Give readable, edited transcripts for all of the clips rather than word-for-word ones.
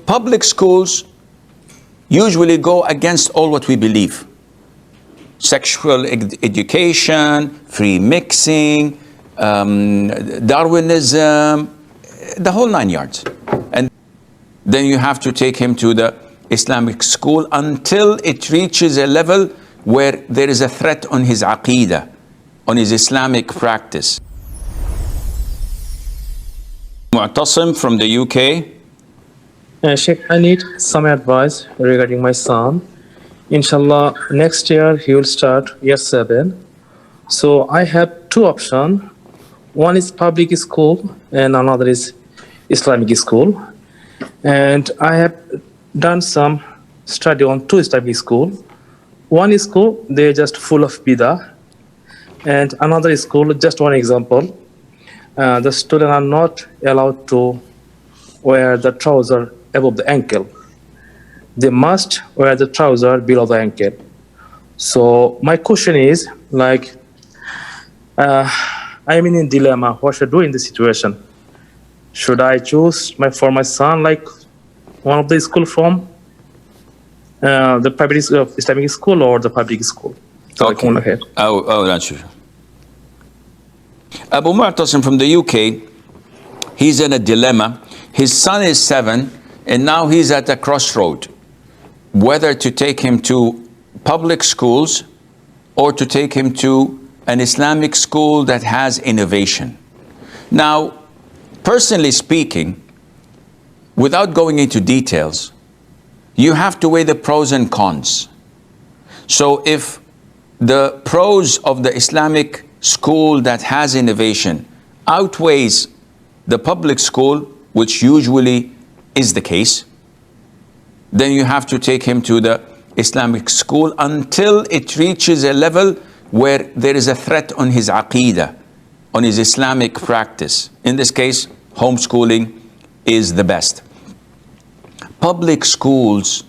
public schools usually go against all what we believe. Sexual education, free mixing, Darwinism, the whole 9 yards. And then you have to take him to the Islamic school until it reaches a level where there is a threat on his aqeedah, on his Islamic practice. Mu'tasim from the UK. Sheikh, I need some advice regarding my son. Inshallah, next year he will start year 7. So I have two options. One is public school and another is Islamic school. And I have done some study on two Islamic schools. One school, they're just full of bidah. And another school, just one example, the students are not allowed to wear the trouser above the ankle. They must wear the trouser below the ankle. So my question is, like, I'm in a dilemma. What should I do in this situation? Should I choose for my son, like one of the school from the private Islamic school or the public school? So okay. I'll answer. Abu Mu'tasim from the UK, he's in a dilemma. His son is 7, and now he's at a crossroad, whether to take him to public schools or to take him to an Islamic school that has innovation. Now, personally speaking, without going into details, you have to weigh the pros and cons. So if the pros of the Islamic school that has innovation outweighs the public school, which usually is the case, then you have to take him to the Islamic school until it reaches a level where there is a threat on his aqeedah, on his Islamic practice. In this case, homeschooling is the best. Public schools,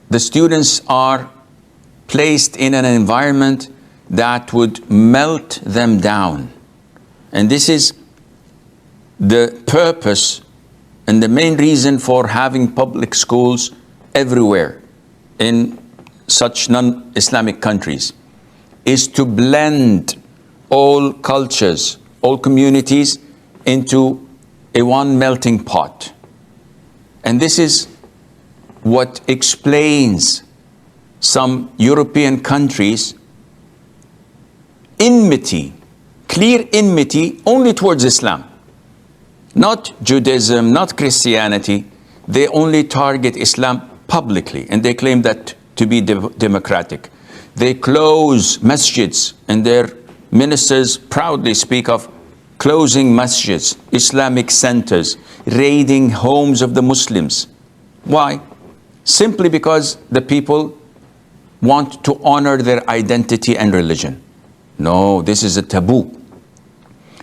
the students are placed in an environment that would melt them down. And this is the purpose and the main reason for having public schools everywhere in such non-Islamic countries, is to blend all cultures, all communities into a one melting pot. And this is what explains some European countries' enmity, clear enmity only towards Islam. Not Judaism, not Christianity. They only target Islam publicly, and they claim that to be democratic. They close masjids, and their ministers proudly speak of closing masjids, Islamic centers, raiding homes of the Muslims. Why? Simply because the people want to honor their identity and religion. No, this is a taboo.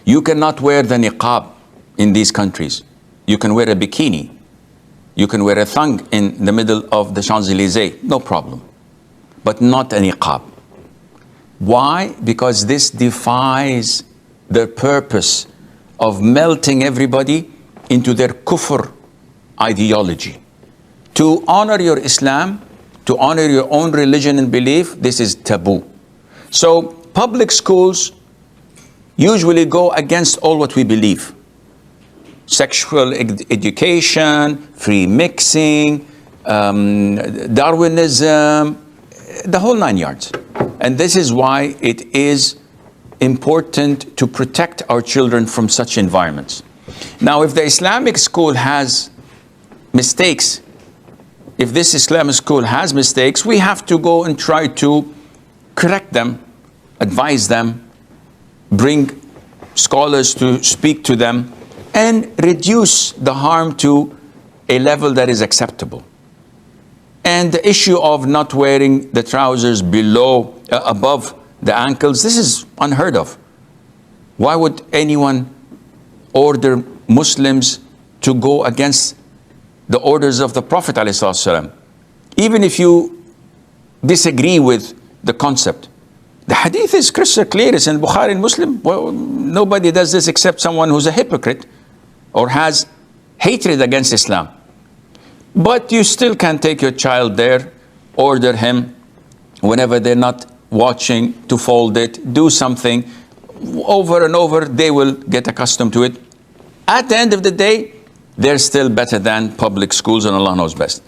You cannot wear the niqab in these countries. You can wear a bikini. You can wear a thong in the middle of the Champs-Élysées, no problem. But not a niqab. Why? Because this defies the purpose of melting everybody into their kufr ideology. To honor your Islam, to honor your own religion and belief, this is taboo. So public schools usually go against all what we believe. Sexual education, free mixing, Darwinism, the whole 9 yards. And this is why it is important to protect our children from such environments. Now, if the Islamic school has mistakes, if this Islamic school has mistakes, we have to go and try to correct them, advise them, bring scholars to speak to them, and reduce the harm to a level that is acceptable. And the issue of not wearing the trousers above the ankles, this is unheard of. Why would anyone order Muslims to go against the orders of the Prophet ﷺ? Even if you disagree with the concept. The hadith is crystal clear. It's in Bukhari and Muslim. Well, nobody does this except someone who's a hypocrite or has hatred against Islam. But you still can take your child there, order him whenever they're not watching to fold it, do something over and over, they will get accustomed to it. At the end of the day, they're still better than public schools, and Allah knows best.